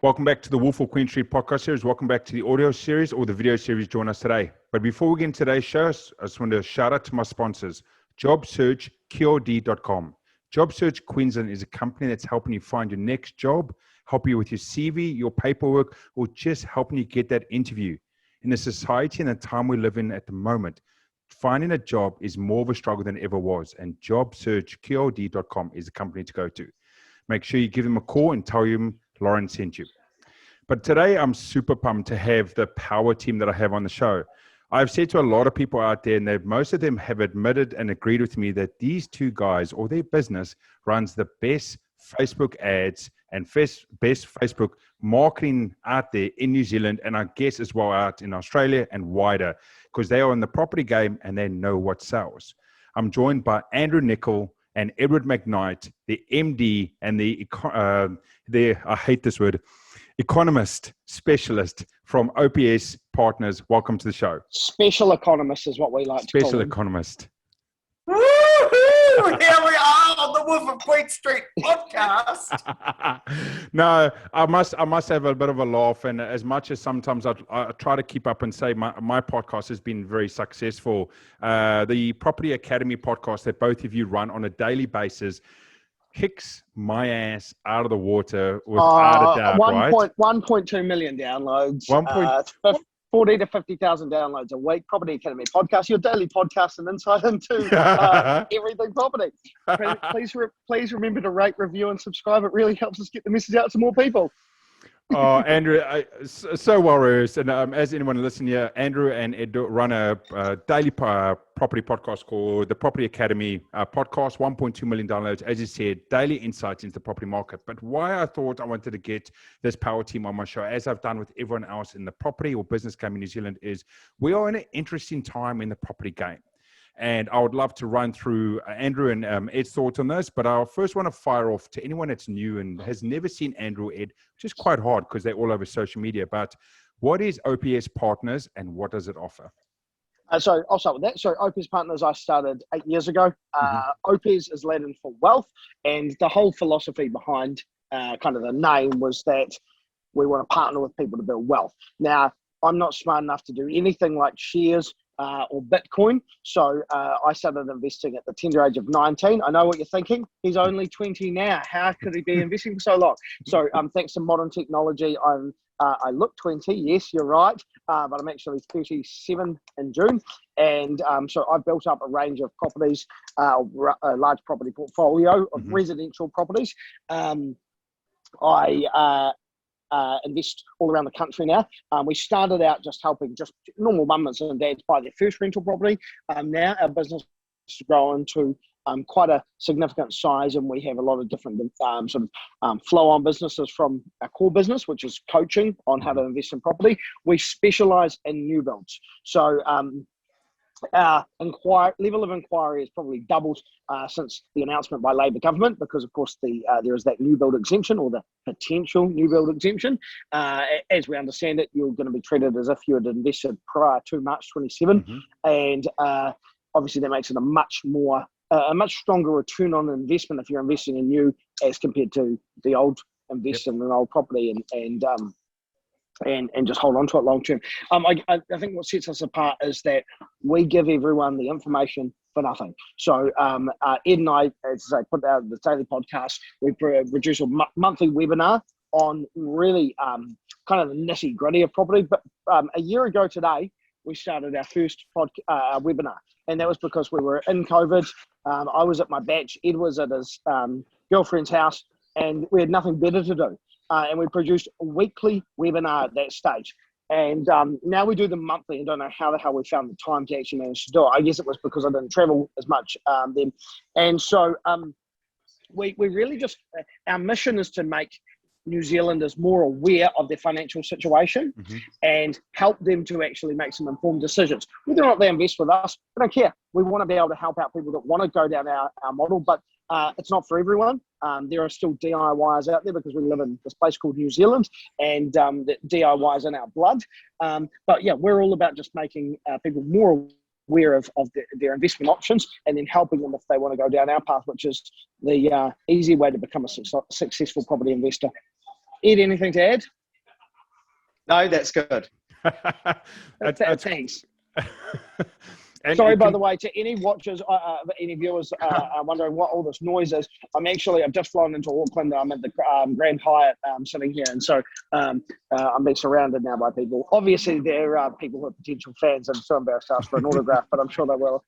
Welcome back to the Wolf of Queen Street podcast series. Welcome back to the audio series or the video series. Join us today. But before we get into today's show, I just want to shout out to my sponsors, JobSearchQRD.com. JobSearch Queensland is a company that's helping you find your next job, help you with your CV, your paperwork, or just helping you get that interview. In the society and the time we live in at the moment, finding a job is more of a struggle than it ever was, and JobSearchQRD.com is the company to go to. Make sure you give them a call and tell them Lauren sent you. But today I'm super pumped to have the power team that I have on the show. I've said to a lot of people out there, and most of them have admitted and agreed with me that these two guys or their business runs the best Facebook ads and best Facebook marketing out there in New Zealand, and I guess as well out in Australia and wider, because they are in the property game and they know what sells. I'm joined by Andrew Nicol and Ed McKnight, the MD and the I hate this word, economist specialist from Opes Partners. Welcome to the show. Special economist is what we like to call Special them. economist. Woohoo! Here we are on the Wolf of Queen Street podcast. No, I must have a bit of a laugh, and as much as sometimes I try to keep up and say my podcast has been very successful. The Property Academy podcast that both of you run on a daily basis kicks my ass out of the water without a doubt, right? 1.2 million downloads, 40 to 50,000 downloads a week. Property Academy podcast, your daily podcast and insight into everything property. Please remember to rate, review, and subscribe. It really helps us get the message out to more people. Oh, Andrew, so well rehearsed. And as anyone listening here, Andrew and Ed run a daily property podcast called the Property Academy podcast, 1.2 million downloads. As you said, daily insights into the property market. But why I thought I wanted to get this power team on my show, as I've done with everyone else in the property or business game in New Zealand, is we are in an interesting time in the property game. And I would love to run through Andrew and Ed's thoughts on this, but I first want to fire off to anyone that's new and has never seen Andrew or Ed, which is quite hard because they're all over social media. But what is Opes Partners and what does it offer? So I'll start with that. So Opes Partners, I started 8 years ago. Opes is Latin for wealth, and the whole philosophy behind kind of the name was that we want to partner with people to build wealth. Now, I'm not smart enough to do anything like shares or Bitcoin. So I started investing at the tender age of 19. I know what you're thinking. He's only 20 now. How could he be investing for so long? So thanks to modern technology, I look 20. Yes, you're right. But I'm actually 37 in June. And so I've built up a range of properties, a large property portfolio of residential properties. I invest all around the country now. We started out just helping just normal mums and dads buy their first rental property. Now our business is growing to quite a significant size, and we have a lot of different flow-on businesses from our core business, which is coaching on how to invest in property. We specialise in new builds. So our level of inquiry has probably doubled since the announcement by Labor government, because of course there is that new build exemption, or the potential new build exemption. As we understand it, you're going to be treated as if you had invested prior to March 27, and obviously that makes it a much stronger return on investment if you're investing in new as compared to the old investing in an old property and just hold on to it long term. I think what sets us apart is that we give everyone the information for nothing. So Ed and I, as I put out the daily podcast, we produce a monthly webinar on really kind of the nitty gritty of property. But a year ago today, we started our first webinar, and that was because we were in COVID. I was at my batch, Ed was at his girlfriend's house, and we had nothing better to do. And we produced a weekly webinar at that stage. And now we do them monthly, and don't know how the hell we found the time to actually manage to do it. I guess it was because I didn't travel as much then. And so we really just, our mission is to make New Zealanders more aware of their financial situation and help them to actually make some informed decisions. Whether or not they invest with us, we don't care. We want to be able to help out people that want to go down our model, but it's not for everyone. There are still DIYers out there because we live in this place called New Zealand, and the DIY is in our blood. But yeah, we're all about just making people more aware of their investment options, and then helping them if they want to go down our path, which is the easy way to become a successful property investor. Ed, anything to add? No, that's good. Thanks. And Sorry, it by can- the way, to any watchers, any viewers wondering what all this noise is, I've just flown into Auckland. I'm at the Grand Hyatt sitting here. And so I'm being surrounded now by people. Obviously, there are people who are potential fans. I'm so embarrassed to ask for an autograph, but I'm sure they will.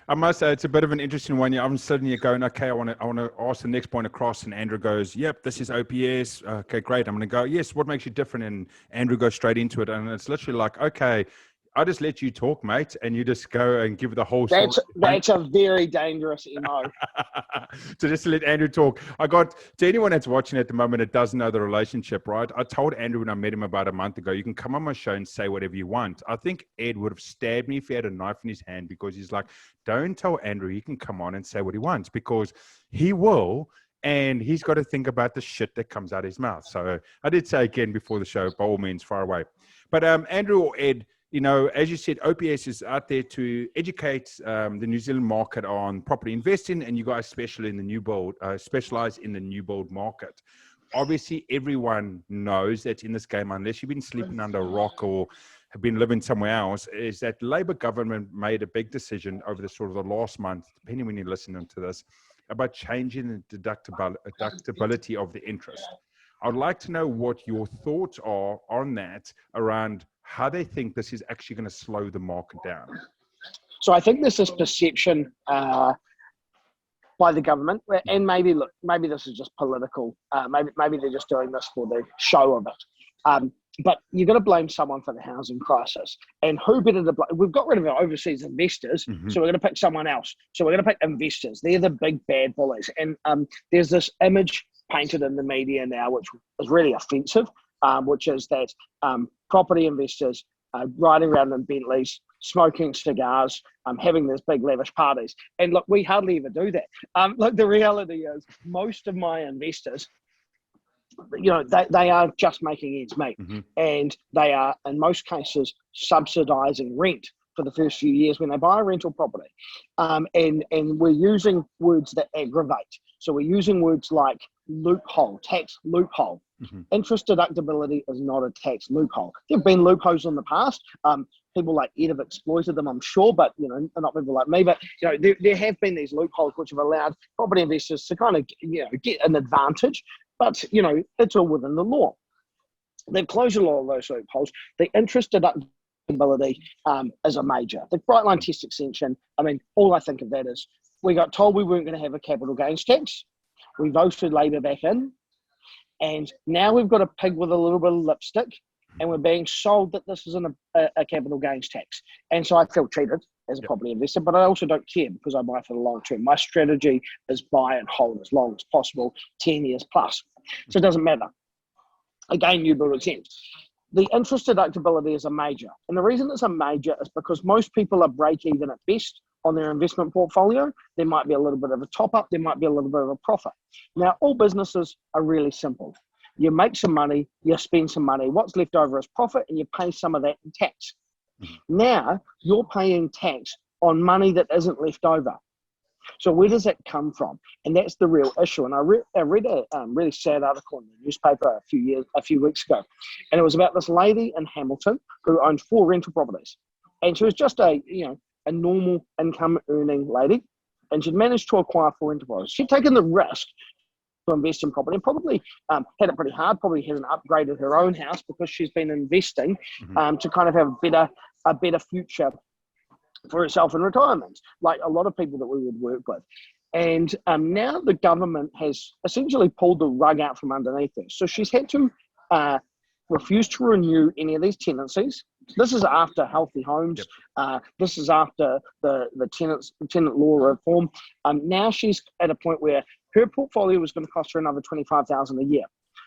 I must say it's a bit of an interesting one. I'm sitting here going, okay, I want to ask the next point across, and Andrew goes, yep, this is OPS. Okay, great. I'm going to go, yes, what makes you different? And Andrew goes straight into it, and it's literally like, okay, I just let you talk, mate, and you just go and give the whole story. That's a very dangerous MO. So just to let Andrew talk, to anyone that's watching at the moment that doesn't know the relationship, right? I told Andrew when I met him about a month ago, you can come on my show and say whatever you want. I think Ed would have stabbed me if he had a knife in his hand, because he's like, don't tell Andrew he can come on and say what he wants, because he will. And he's got to think about the shit that comes out of his mouth. So I did say again before the show, by all means, far away. But Andrew or Ed, as you said, OPS is out there to educate the New Zealand market on property investing, and you guys specialize in the new build market. Obviously, everyone knows that in this game, unless you've been sleeping under a rock or have been living somewhere else, is that Labour government made a big decision over the sort of the last month, depending when you're listening to this, about changing the deductibility of the interest. I would like to know what your thoughts are on that, around how they think this is actually going to slow the market down. So I think this is perception by the government, and maybe this is just political. Maybe they're just doing this for the show of it. But you're going to blame someone for the housing crisis, and who better to blame? We've got rid of our overseas investors, so we're going to pick someone else. So we're going to pick investors. They're the big bad bullies, and there's this image painted in the media now, which is really offensive, which is that property investors riding around in Bentleys, smoking cigars, having these big lavish parties. And look, we hardly ever do that. Look, the reality is most of my investors, they are just making ends meet, and they are in most cases subsidising rent for the first few years when they buy a rental property. And we're using words that aggravate. So we're using words like loophole, tax loophole. Interest deductibility is not a tax loophole. There have been loopholes in the past. People like Ed have exploited them, I'm sure, but not people like me. But there have been these loopholes which have allowed property investors to kind of get an advantage. But it's all within the law. They've closed a lot of those loopholes. The interest deductibility is a major. The bright line test extension. I mean, all I think of that is we got told we weren't going to have a capital gains tax. We voted Labour back in. And now we've got a pig with a little bit of lipstick, and we're being sold that this isn't a capital gains tax. And so I feel cheated as a property investor, but I also don't care because I buy for the long term. My strategy is buy and hold as long as possible, 10 years plus. So it doesn't matter. Again, new build exempt. The interest deductibility is a major. And the reason it's a major is because most people are break even at best on their investment portfolio. There might be a little bit of a top up, there might be a little bit of a profit. Now, all businesses are really simple. You make some money, you spend some money, what's left over is profit, and you pay some of that in tax. Now, you're paying tax on money that isn't left over. So where does that come from? And that's the real issue. And I read a really sad article in the newspaper a few weeks ago, and it was about this lady in Hamilton who owned 4 rental properties, and she was just a normal income earning lady, and she'd managed to acquire 4 rental properties. She'd taken the risk to invest in property and probably had it pretty hard, probably hasn't upgraded her own house because she's been investing to kind of have a better future for herself in retirement, like a lot of people that we would work with. And now the government has essentially pulled the rug out from underneath her. So she's had to refuse to renew any of these tenancies. This is after Healthy Homes. This is after the tenant law reform. Now she's at a point where her portfolio is going to cost her another $25,000 a year.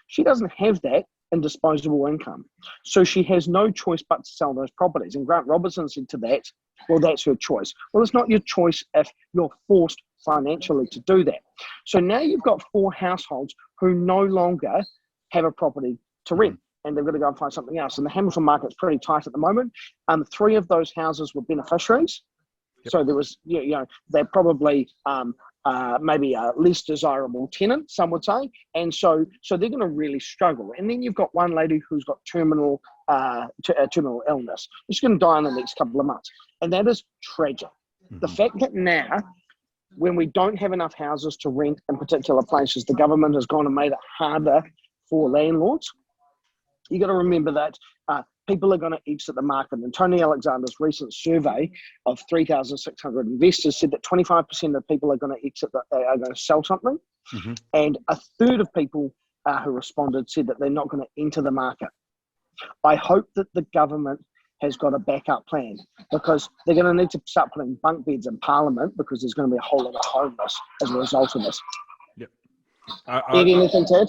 She doesn't have that in disposable income, so she has no choice but to sell those properties. And Grant Robertson said to that, well, that's her choice. Well, it's not your choice if you're forced financially to do that. So now you've got 4 households who no longer have a property to rent, and they've got to go and find something else. And the Hamilton market's pretty tight at the moment. 3 of those houses were beneficiaries. So there was, they probably maybe a less desirable tenant, some would say, and so they're going to really struggle. And then you've got one lady who's got terminal illness. She's going to die in the next couple of months, and that is tragic. Mm-hmm. The fact that now, when we don't have enough houses to rent in particular places, the government has gone and made it harder for landlords. You got to remember that people are going to exit the market. And Tony Alexander's recent survey of 3,600 investors said that 25% of people are going to exit, are going to sell something. Mm-hmm. And a third of people who responded said that they're not going to enter the market. I hope that the government has got a backup plan, because they're going to need to start putting bunk beds in Parliament, because there's going to be a whole lot of homeless as a result of this. Yep. Anything to add?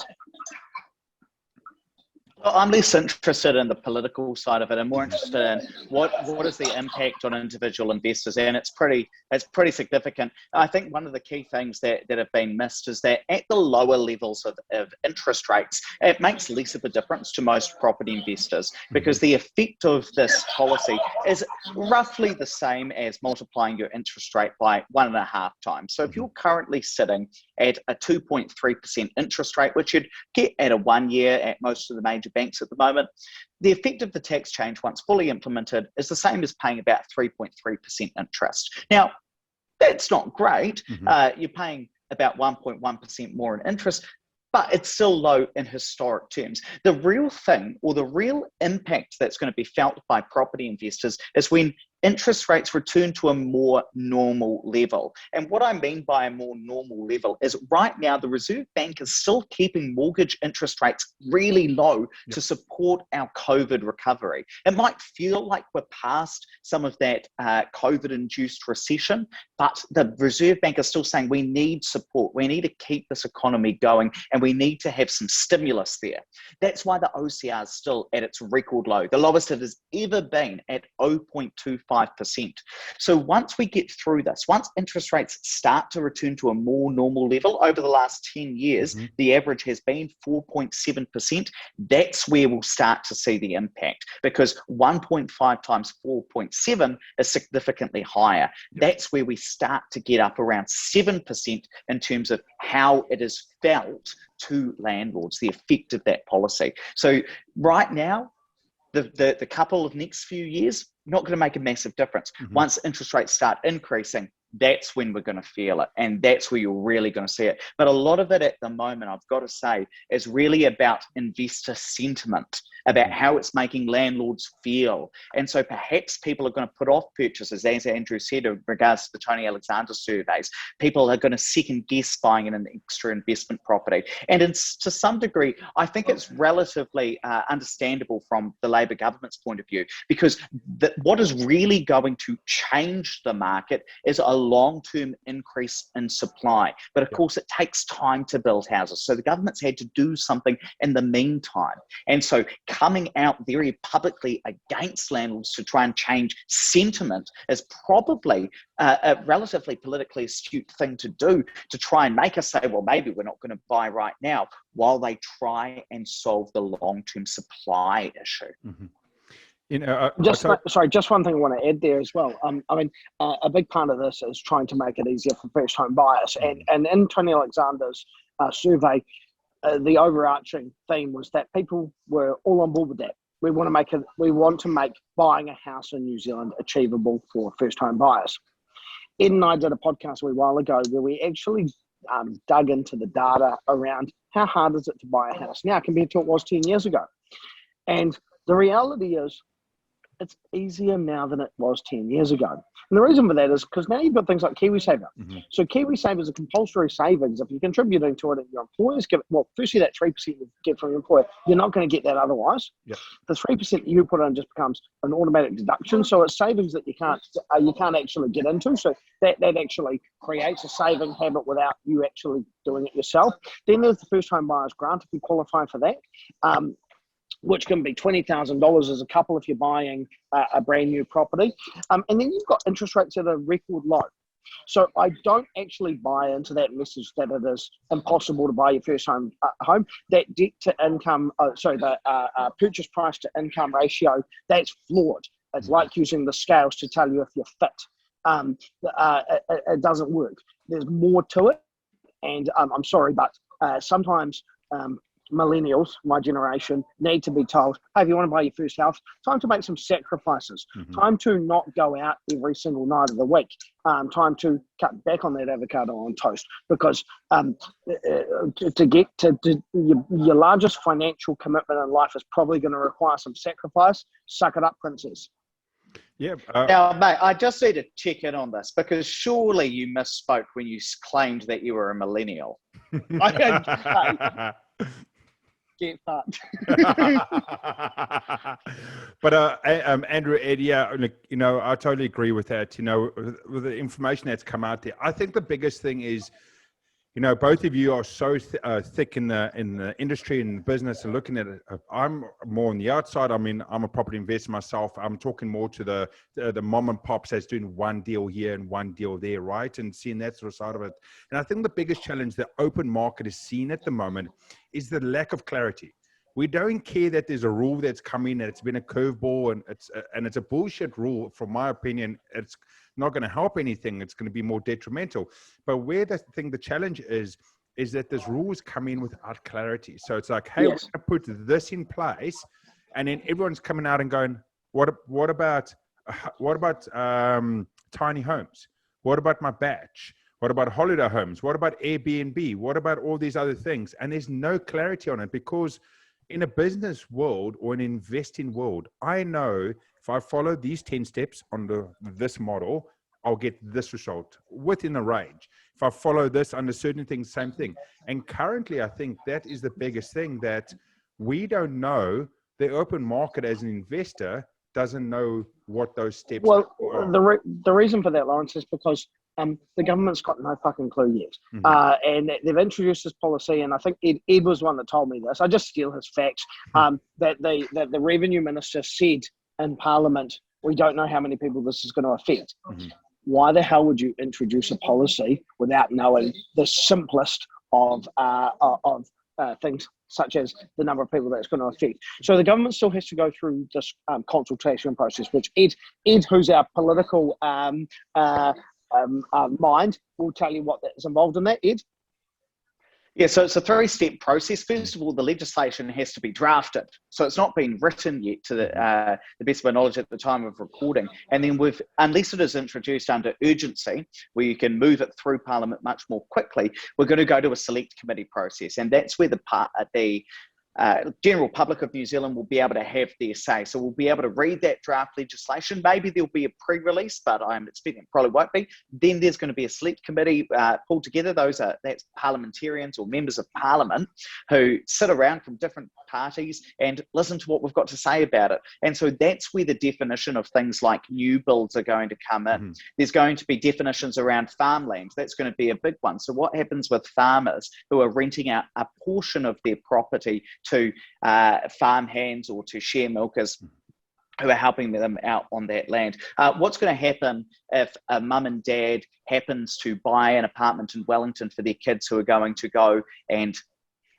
Well, I'm less interested in the political side of it. I'm more interested in what is the impact on individual investors, and it's pretty significant. I think one of the key things that have been missed is that at the lower levels of interest rates, it makes less of a difference to most property investors, because the effect of this policy is roughly the same as multiplying your interest rate by 1.5 times. So if you're currently sitting at a 2.3% interest rate, which you'd get at a 1 year at most of the major banks at the moment, the effect of the tax change once fully implemented is the same as paying about 3.3% interest. Now, that's not great. You're paying about 1.1% more in interest, but it's still low in historic terms. The real thing, or the real impact that's going to be felt by property investors, is when interest rates return to a more normal level. And what I mean by a more normal level is right now the Reserve Bank is still keeping mortgage interest rates really low to support our COVID recovery. It might feel like we're past some of that COVID-induced recession, but the Reserve Bank is still saying we need support. We need to keep this economy going, and we need to have some stimulus there. That's why the OCR is still at its record low, the lowest it has ever been at 0.25%. So once we get through this, once interest rates start to return to a more normal level, over the last 10 years, the average has been 4.7%. That's where we'll start to see the impact, because 1.5 times 4.7 is significantly higher. That's where we start to get up around 7% in terms of how it is felt to landlords, the effect of that policy. So right now, the couple of next few years, not going to make a massive difference. Once interest rates start increasing, that's when we're going to feel it, and that's where you're really going to see it. But a lot of it at the moment, I've got to say, is really about investor sentiment, about how it's making landlords feel. And so perhaps people are going to put off purchases, as Andrew said, in regards to the Tony Alexander surveys. People are going to second guess buying an extra investment property. And to some degree, I think it's relatively understandable from the Labor government's point of view, because what is really going to change the market is a long-term increase in supply. But of course, it takes time to build houses. So the government's had to do something in the meantime. And so coming out very publicly against landlords to try and change sentiment is probably a relatively politically astute thing to do, to try and make us say, well, maybe we're not going to buy right now, while they try and solve the long-term supply issue. Just one thing I want to add there as well. A big part of this is trying to make it easier for first-home buyers. And in Tony Alexander's survey, the overarching theme was that people were all on board with that. We want to make buying a house in New Zealand achievable for first-home buyers. Ed and I did a podcast a wee while ago where we actually dug into the data around how hard is it to buy a house now compared to what it was 10 years ago. And the reality is, it's easier now than it was 10 years ago. And the reason for that is because now you've got things like KiwiSaver. So KiwiSaver is a compulsory savings. If you're contributing to it and your employers give it, well, firstly, that 3% you get from your employer, you're not going to get that otherwise. The 3% you put in just becomes an automatic deduction. So it's savings that you can't actually get into. So that actually creates a saving habit without you actually doing it yourself. Then there's the first home buyer's grant if you qualify for that. Which can be $20,000 as a couple if you're buying a brand new property. And then you've got interest rates that are record low. So I don't actually buy into that message that it is impossible to buy your first home. That debt to income, the purchase price to income ratio, that's flawed. It's like using the scales to tell you if you're fit. It doesn't work. there's more to it. And I'm sorry, but sometimes millennials, my generation, need to be told, hey, if you want to buy your first house, time to make some sacrifices. Time to not go out every single night of the week. Time to cut back on that avocado on toast, because to get to your largest financial commitment in life is probably going to require some sacrifice. Suck it up, princess. Yeah. Now, mate, I just need to check in on this, because surely you misspoke when you claimed that you were a millennial. Get fucked. But Andrew, Ed, yeah, I totally agree with that. With the information that's come out there, I think the biggest thing is, both of you are so thick in the industry and business and looking at it. I'm more on the outside. I mean, I'm a property investor myself. I'm talking more to the mom and pops that's doing one deal here and one deal there, right? And seeing that sort of side of it. And I think the biggest challenge the open market is seeing at the moment is the lack of clarity. We don't care that there's a rule that's come in, and it's been a curveball, and it's a bullshit rule. From my opinion, it's not going to help anything. It's going to be more detrimental. But where the challenge is that this rules come in without clarity. So it's like, hey, yes, we're going to put this in place, and then everyone's coming out and going, what about tiny homes? What about my batch? What about holiday homes? What about Airbnb? What about all these other things? And there's no clarity on it, because in a business world or an investing world, I know if I follow these 10 steps on this model, I'll get this result within a range. If I follow this under certain things, same thing. And currently, I think that is the biggest thing, that we don't know. The open market as an investor doesn't know what those steps are. Well, the reason for that, Lawrence, is because the government's got no fucking clue yet. And they've introduced this policy, and I think Ed was one that told me this. I just steal his facts, that the revenue minister said in Parliament, we don't know how many people this is going to affect. Why the hell would you introduce a policy without knowing the simplest of things, such as the number of people that it's going to affect? So the government still has to go through this consultation process, which Ed, who's our political mind, will tell you what is involved in that. Ed? Yeah, so it's a 3-step process. First of all, the legislation has to be drafted. So it's not been written yet to the best of my knowledge at the time of recording. And then unless it is introduced under urgency, where you can move it through Parliament much more quickly, we're going to go to a select committee process. And that's where the general public of New Zealand will be able to have their say. So we'll be able to read that draft legislation. Maybe there'll be a pre-release, but I'm expecting it probably won't be. Then there's going to be a select committee pulled together. That's parliamentarians or members of Parliament who sit around from different parties and listen to what we've got to say about it. And so that's where the definition of things like new builds are going to come in. There's going to be definitions around farmland. That's going to be a big one. So what happens with farmers who are renting out a portion of their property to farm hands or to share milkers who are helping them out on that land? What's going to happen if a mum and dad happens to buy an apartment in Wellington for their kids who are going to go and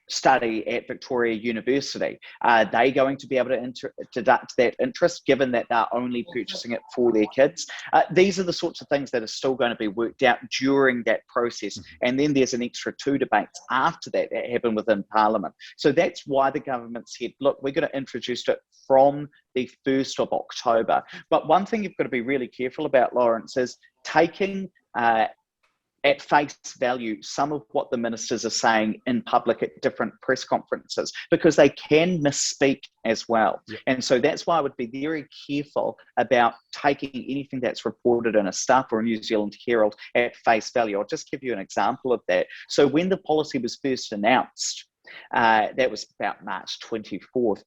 study at Victoria University? Are they going to be able to deduct that interest, given that they're only purchasing it for their kids? These are the sorts of things that are still going to be worked out during that process. And then there's an extra 2 debates after that happen within Parliament. So that's why the government said, look, we're going to introduce it from the 1st of October. But one thing you've got to be really careful about, Lawrence, is taking at face value some of what the ministers are saying in public at different press conferences, because they can misspeak as well. And so that's why I would be very careful about taking anything that's reported in a Stuff or a New Zealand Herald at face value. I'll just give you an example of that. So when the policy was first announced, that was about March 24th,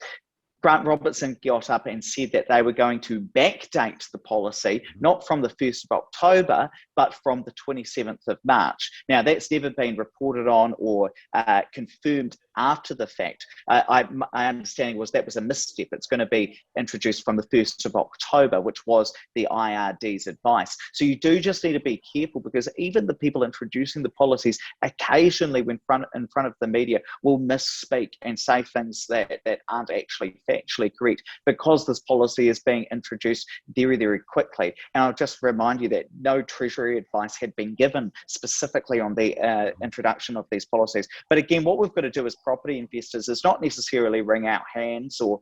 Grant Robertson got up and said that they were going to backdate the policy, not from the 1st of October, but from the 27th of March. Now, that's never been reported on or confirmed after the fact. My understanding was that was a misstep. It's going to be introduced from the 1st of October, which was the IRD's advice. So you do just need to be careful, because even the people introducing the policies occasionally, when in front of the media, will misspeak and say things that aren't actually fact. factually correct, because this policy is being introduced very, very quickly. And I'll just remind you that no Treasury advice had been given specifically on the introduction of these policies. But again, what we've got to do as property investors is not necessarily wring our hands or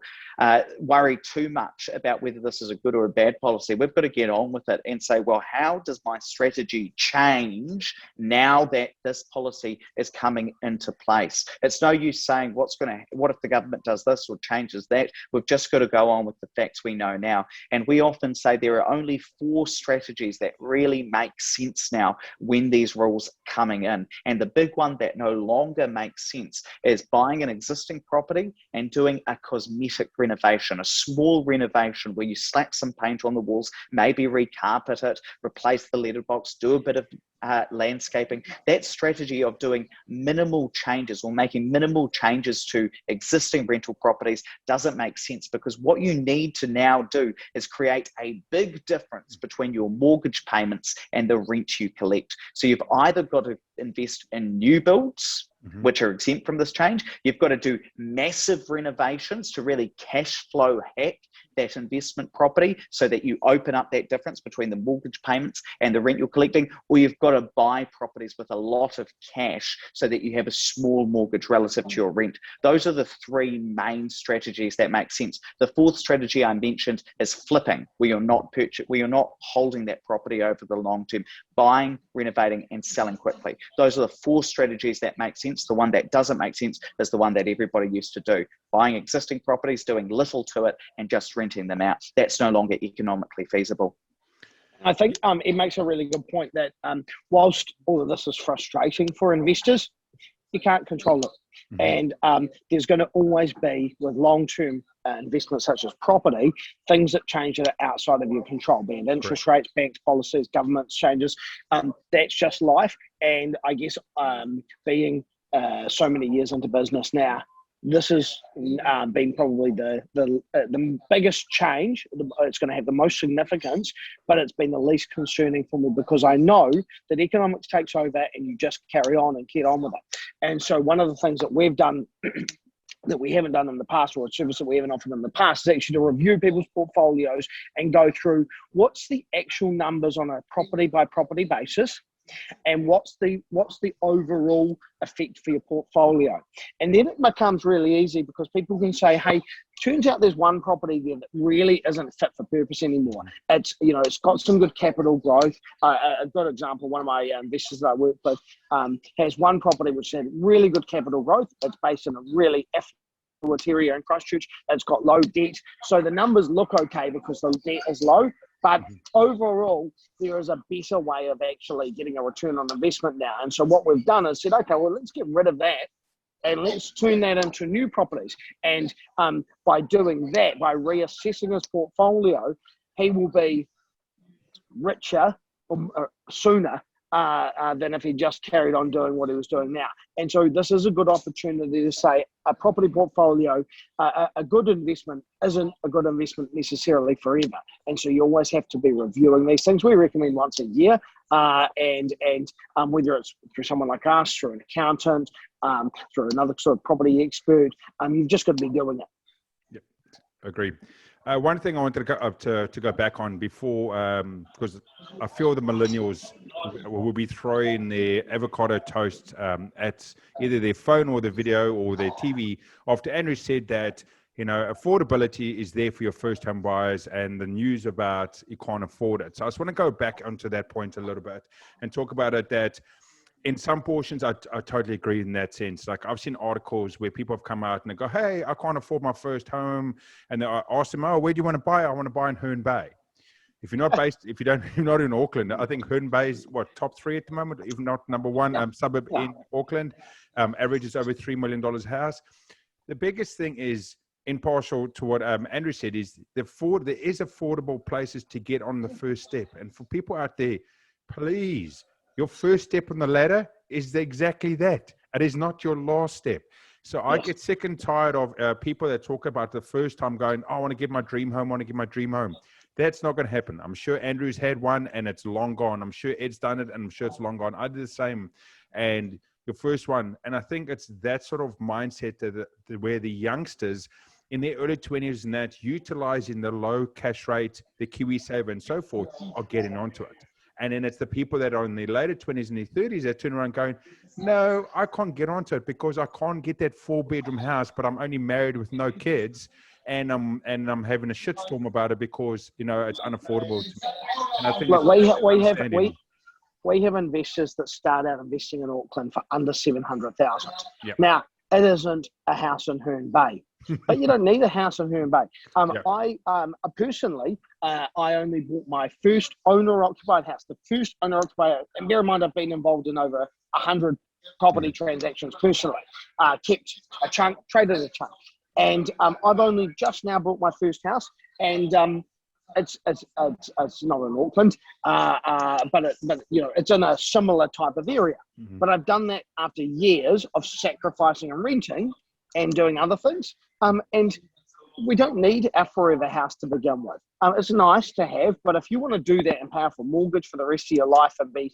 worry too much about whether this is a good or a bad policy. We've got to get on with it and say, well, how does my strategy change now that this policy is coming into place? It's no use saying what if the government does this or changes that. We've just got to go on with the facts we know now. And we often say there are only 4 strategies that really make sense now when these rules are coming in. And the big one that no longer makes sense is buying an existing property and doing a cosmetic renovation, a small renovation where you slap some paint on the walls, maybe recarpet it, replace the letterbox, do a bit of landscaping. That strategy of doing minimal changes or making minimal changes to existing rental properties doesn't make sense, because what you need to now do is create a big difference between your mortgage payments and the rent you collect. So you've either got to invest in new builds, which are exempt from this change. You've got to do massive renovations to really cash flow hack that investment property so that you open up that difference between the mortgage payments and the rent you're collecting, or you've got to buy properties with a lot of cash so that you have a small mortgage relative to your rent. Those are the 3 main strategies that make sense. The 4th strategy I mentioned is flipping, where you're not holding that property over the long term, buying, renovating, and selling quickly. Those are the 4 strategies that make sense. The one that doesn't make sense is the one that everybody used to do: buying existing properties, doing little to it, and just renting them out. That's no longer economically feasible. I think it makes a really good point that whilst all of this is frustrating for investors, you can't control it. And there's going to always be, with long-term investments such as property, things that change that are outside of your control, be it interest rates, banks, policies, governments changes. That's just life. And I guess being so many years into business now, this has been probably the biggest change. It's going to have the most significance, but it's been the least concerning for me, because I know that economics takes over and you just carry on and get on with it. And so one of the things that we've done that we haven't done in the past, or a service that we haven't offered in the past, is actually to review people's portfolios and go through what's the actual numbers on a property by property basis, and what's the overall effect for your portfolio. And then it becomes really easy, because people can say, hey, turns out there's one property there that really isn't fit for purpose anymore. It's got some good capital growth. A good example, one of my investors that I work with has one property which had really good capital growth. It's based in a really affluent area in Christchurch. It's got low debt. So the numbers look okay because the debt is low. But overall, there is a better way of actually getting a return on investment now. And so what we've done is said, okay, well, let's get rid of that and let's turn that into new properties. And by doing that, by reassessing his portfolio, he will be richer sooner than if he just carried on doing what he was doing now. And so this is a good opportunity to say a property portfolio, a good investment isn't a good investment necessarily forever. And so you always have to be reviewing these things. We recommend once a year, and whether it's through someone like us, through an accountant, through another sort of property expert, you've just got to be doing it. Yep, agreed. One thing I wanted to go back on before, because I feel the millennials will be throwing their avocado toast at either their phone or the video or their TV after Andrew said that, affordability is there for your first home buyers, and the news about you can't afford it. So I just want to go back onto that point a little bit and talk about it, that in some portions, I totally agree in that sense. Like, I've seen articles where people have come out and they go, hey, I can't afford my first home. And I ask them, oh, where do you want to buy? I want to buy in Herne Bay. If you're not in Auckland, I think Herne Bay is top 3 at the moment, if not number 1 suburb in Auckland. Average is over $3 million a house. The biggest thing is, in partial to what Andrew said, is there is affordable places to get on the first step. And for people out there, please, your first step on the ladder is exactly that. It is not your last step. So I get sick and tired of people that talk about the first time going, oh, I want to get my dream home. That's not going to happen. I'm sure Andrew's had one and it's long gone. I'm sure Ed's done it and I'm sure it's long gone. I did the same. And your first one. And I think it's that sort of mindset where the youngsters in their early 20s and that, utilizing the low cash rate, the KiwiSaver and so forth, are getting onto it. And then it's the people that are in their later 20s and their 30s that turn around going, no, I can't get onto it because I can't get that 4-bedroom house, but I'm only married with no kids. And I'm having a shitstorm about it because, you know, it's unaffordable to me. And I think look, we have investors that start out investing in Auckland for under 700,000. Yep. Now, it isn't a house in Herne Bay, but you don't need a house in Herne Bay. Yep. I personally, I only bought my first owner-occupied house, the first owner-occupied, and bear in mind I've been involved in over 100 property transactions personally, kept a chunk, traded a chunk. And I've only just now bought my first house, and it's not in Auckland, but you know, it's in a similar type of area. Mm-hmm. But I've done that after years of sacrificing and renting and doing other things. And we don't need our forever house to begin with. It's nice to have, but if you want to do that and pay off a mortgage for the rest of your life and be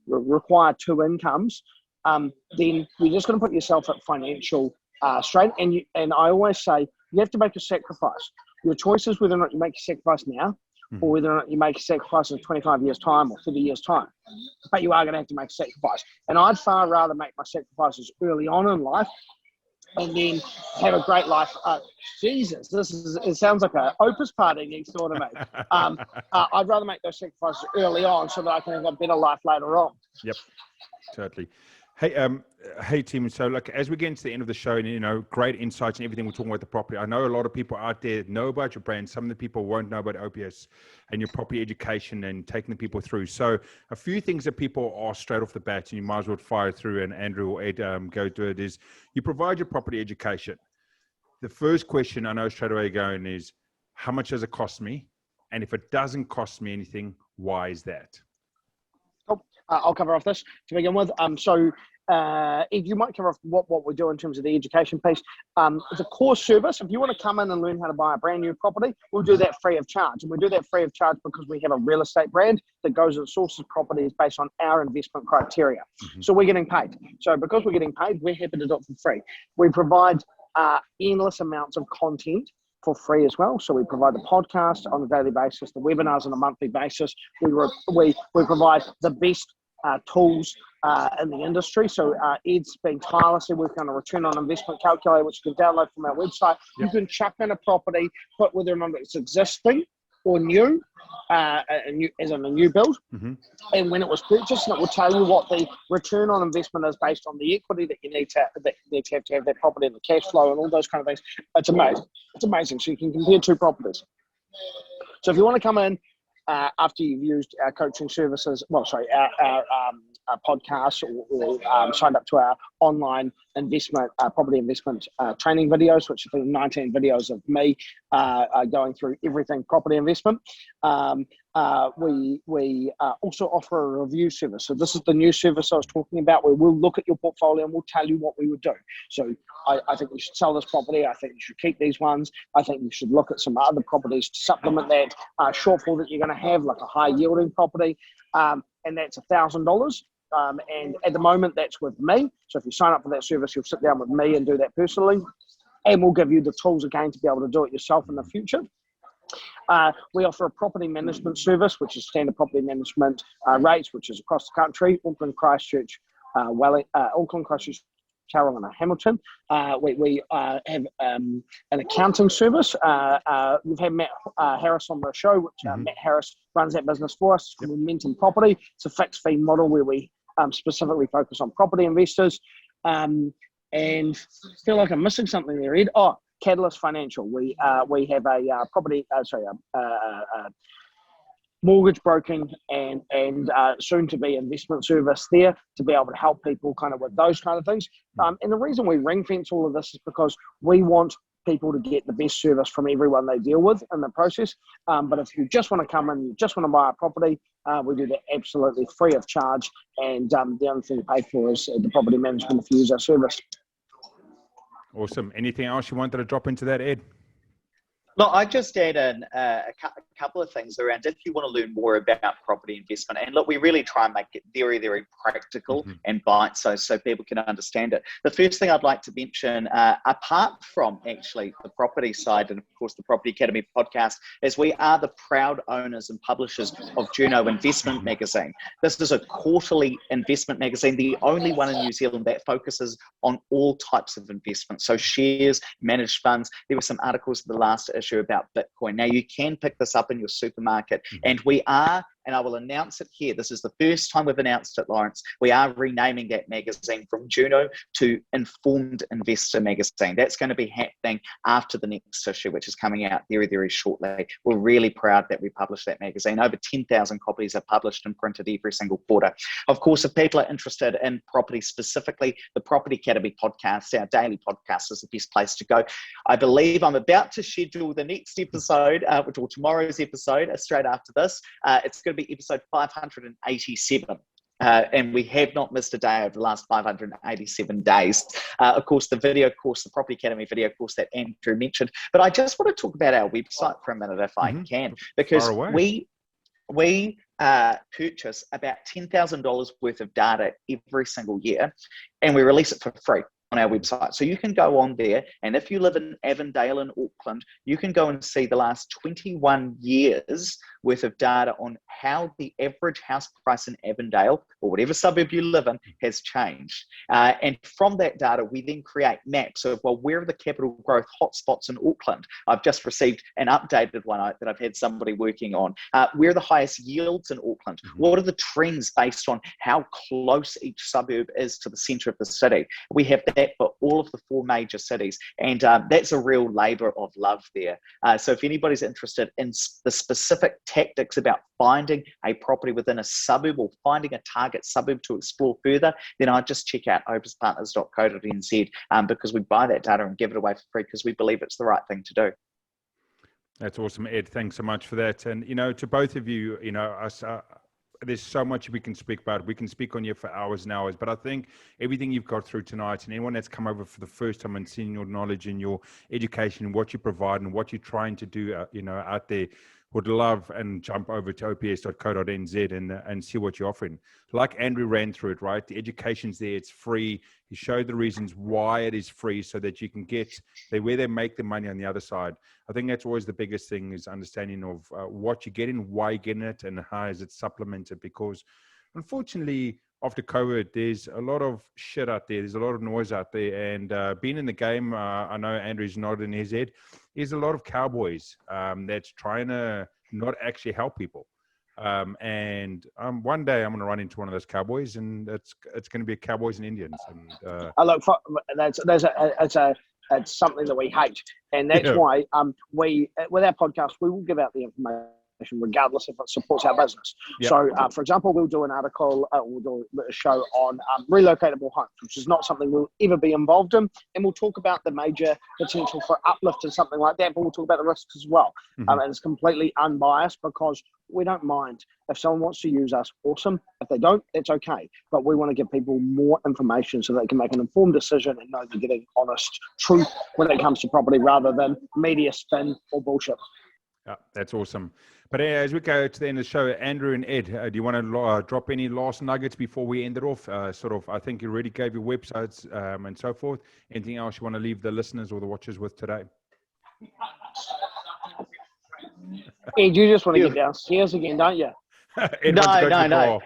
require 2 incomes, then you're just going to put yourself at financial strain. And I always say you have to make a sacrifice. Your choice is whether or not you make a sacrifice now, or whether or not you make a sacrifice in 25 years' time or 30 years' time. But you are going to have to make a sacrifice. And I'd far rather make my sacrifices early on in life and then have a great life. Jesus, it sounds like an Opes party next door to me. I'd rather make those sacrifices early on so that I can have a better life later on. Yep, totally. Hey, Tim. So, like, as we get into the end of the show, and you know, great insights and everything we're talking about the property. I know a lot of people out there know about your brand. Some of the people won't know about OPS and your property education and taking the people through. So, a few things that people ask straight off the bat, and you might as well fire through. And Andrew or Ed go to it. Is you provide your property education. The first question I know straight away going is, how much does it cost me? And if it doesn't cost me anything, why is that? I'll cover off this to begin with. If you might cover off what we do in terms of the education piece. It's a core service. If you want to come in and learn how to buy a brand new property, we'll do that free of charge. And we do that free of charge because we have a real estate brand that goes and sources properties based on our investment criteria. Mm-hmm. So we're getting paid. So because we're getting paid, we're happy to do it for free. We provide endless amounts of content for free as well. So we provide the podcast on a daily basis, the webinars on a monthly basis. We provide the best tools in the industry. So Ed's been tirelessly working on a return on investment calculator, which you can download from our website. Yep. You can chuck in a property, put whether or not it's existing or new, as in a new build. Mm-hmm. And when it was purchased, and it will tell you what the return on investment is based on the equity that you need to have that property and the cash flow and all those kind of things. It's amazing. It's amazing. So you can compare 2 properties. So if you want to come in after you've used our coaching services, our podcast or signed up to our online investment, property investment training videos, which have been 19 videos of me going through everything property investment. We also offer a review service. So this is the new service I was talking about, where we'll look at your portfolio and we'll tell you what we would do. So I think you should sell this property. I think you should keep these ones. I think you should look at some other properties to supplement that shortfall that you're going to have, like a high yielding property. And that's $1,000. And at the moment, that's with me. So if you sign up for that service, you'll sit down with me and do that personally. And we'll give you the tools again to be able to do it yourself in the future. We offer a property management service, which is standard property management rates, which is across the country, Auckland, Christchurch, Tauranga and Hamilton. We have an accounting service. We've had Matt Harris on the show, which Matt Harris runs that business for us. It's called Momentum Property. It's a fixed fee model where we specifically focus on property investors. And feel like I'm missing something there, Ed. Oh, Catalyst Financial. We have a mortgage broking and soon to be investment service there to be able to help people kind of with those kind of things. And the reason we ring fence all of this is because we want people to get the best service from everyone they deal with in the process. But if you just want to come in, you just want to buy a property, we do that absolutely free of charge. And the only thing you pay for is the property management if you use our service. Awesome. Anything else you wanted to drop into that, Ed? Look, I just add in a couple of things around if you want to learn more about property investment. And look, we really try and make it very, very practical and bite-sized so people can understand it. The first thing I'd like to mention, apart from actually the property side and of course the Property Academy podcast, is we are the proud owners and publishers of Juno Investment Magazine. This is a quarterly investment magazine, the only one in New Zealand that focuses on all types of investments. So shares, managed funds. There were some articles in the last issue about Bitcoin. Now you can pick this up in your supermarket, and we are, and I will announce it here, this is the first time we've announced it, Lawrence, we are renaming that magazine from Juno to Informed Investor Magazine. That's going to be happening after the next issue, which is coming out very, very shortly. We're really proud that we published that magazine. Over 10,000 copies are published and printed every single quarter. Of course, if people are interested in property specifically, the Property Academy podcast, our daily podcast, is the best place to go. I believe I'm about to schedule the next episode, which will tomorrow's episode, straight after this. It's going to be episode 587. And we have not missed a day over the last 587 days. Of course, the video course, the Property Academy video course that Andrew mentioned. But I just want to talk about our website for a minute, if I can, because we purchase about $10,000 worth of data every single year, and we release it for free on our website. So you can go on there, and if you live in Avondale in Auckland, you can go and see the last 21 years worth of data on how the average house price in Avondale, or whatever suburb you live in, has changed. And from that data, we then create maps of, well, where are the capital growth hotspots in Auckland? I've just received an updated one that I've had somebody working on. Where are the highest yields in Auckland? What are the trends based on how close each suburb is to the centre of the city? We have that for all of the 4 major cities. And that's a real labour of love there. So if anybody's interested in the specific tactics about finding a property within a suburb or finding a target suburb to explore further, then I'd just check out opespartners.co.nz because we buy that data and give it away for free because we believe it's the right thing to do. That's awesome, Ed. Thanks so much for that. And, to both of you, us, there's so much we can speak about. We can speak on you for hours and hours, but I think everything you've got through tonight, and anyone that's come over for the first time and seen your knowledge and your education and what you provide and what you're trying to do, out there, would love and jump over to ops.co.nz and see what you're offering. Like Andrew ran through it, right? The education's there, it's free. He showed the reasons why it is free so that you can get where they make the money on the other side. I think that's always the biggest thing, is understanding of what you're getting, why you're getting it, and how is it supplemented. Because unfortunately, after COVID, there's a lot of shit out there. There's a lot of noise out there. And being in the game, I know Andrew's nodding his head, there's a lot of cowboys that's trying to not actually help people. And one day I'm going to run into one of those cowboys, and it's going to be Cowboys and Indians. And I look for it's something that we hate, and that's why we, with our podcast, we will give out the information regardless if it supports our business. So, for example, we'll do an article, we'll do a show on relocatable homes, which is not something we'll ever be involved in, and we'll talk about the major potential for uplift and something like that, but we'll talk about the risks as well. And it's completely unbiased because we don't mind. If someone wants to use us, awesome. If they don't, it's okay. But we want to give people more information so they can make an informed decision and know they're getting honest truth when it comes to property rather than media spin or bullshit. Yeah, that's awesome. But as we go to the end of the show, Andrew and Ed, do you want to drop any last nuggets before we end it off? I think you already gave your websites and so forth. Anything else you want to leave the listeners or the watchers with today? Ed, you just want to get downstairs again, don't you? No.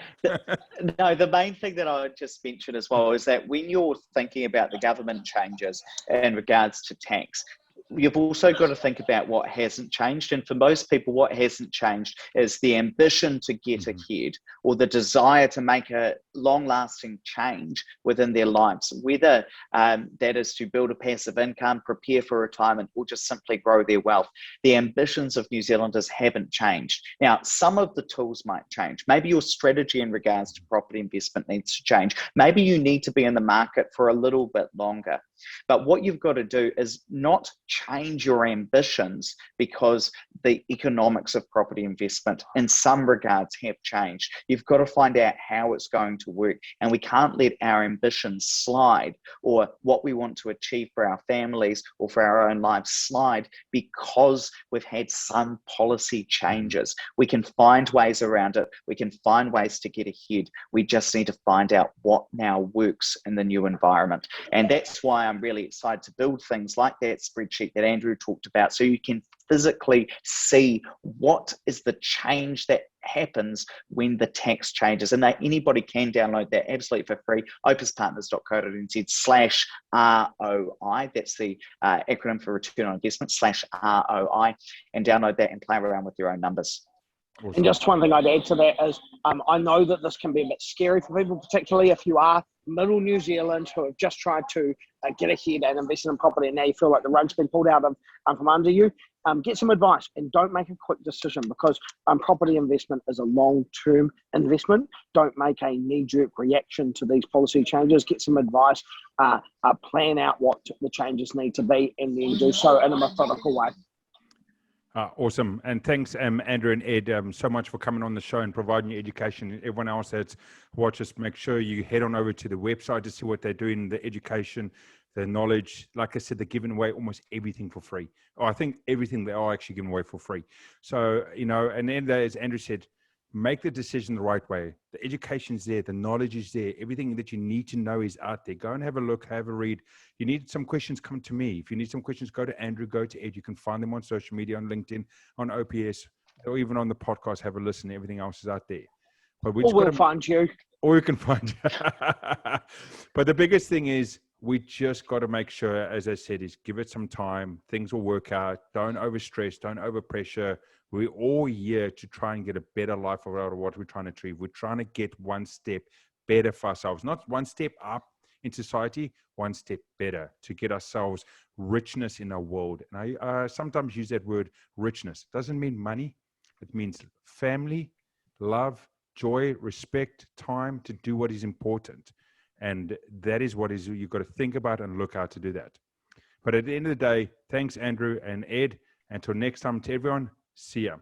No, the main thing that I would just mention as well is that when you're thinking about the government changes in regards to tax, you've also got to think about what hasn't changed. And for most people, what hasn't changed is the ambition to get ahead or the desire to make a long-lasting change within their lives, whether that is to build a passive income, prepare for retirement, or just simply grow their wealth. The ambitions of New Zealanders haven't changed. Now, some of the tools might change. Maybe your strategy in regards to property investment needs to change. Maybe you need to be in the market for a little bit longer. But what you've got to do is not change your ambitions because the economics of property investment in some regards have changed. You've got to find out how it's going to work, and we can't let our ambitions slide, or what we want to achieve for our families or for our own lives slide because we've had some policy changes. We can find ways around it. We can find ways to get ahead. We just need to find out what now works in the new environment. And that's why I'm really excited to build things like that spreadsheet that Andrew talked about, so you can physically see what is the change that happens when the tax changes. And anybody can download that absolutely for free, opespartners.co.nz/ROI. That's the acronym for return on investment /ROI, and download that and play around with your own numbers. Awesome. And just one thing I'd add to that is I know that this can be a bit scary for people, particularly if you are middle New Zealand who have just tried to get ahead and invest in property, and now you feel like the rug's been pulled out of from under you. Get some advice and don't make a quick decision, because property investment is a long-term investment. Don't make a knee-jerk reaction to these policy changes. Get some advice, plan out what the changes need to be, and then do so in a methodical way. Awesome. And thanks, Andrew and Ed, so much for coming on the show and providing your education. Everyone else that's watched us, make sure you head on over to the website to see what they're doing, the education, the knowledge. Like I said, they're giving away almost everything for free. I think everything they are actually giving away for free. So, and then as Andrew said, make the decision the right way. The education's there, the knowledge is there, everything that you need to know is out there. Go and have a look, have a read. You need some questions, come to me. If you need some questions, go to Andrew, go to Ed. You can find them on social media, on LinkedIn, on OPS, or even on the podcast. Have a listen. Everything else is out there. But we'll find you. Or you can find you. But the biggest thing is, we just got to make sure, as I said, is give it some time. Things will work out. Don't overstress. Don't overpressure. We're all here to try and get a better life out of what we're trying to achieve. We're trying to get one step better for ourselves, not one step up in society, one step better to get ourselves richness in our world. And I sometimes use that word richness. It doesn't mean money. It means family, love, joy, respect, time to do what is important. And that is what you've got to think about and look out to do that. But at the end of the day, thanks, Andrew and Ed. Until next time, to everyone, see ya.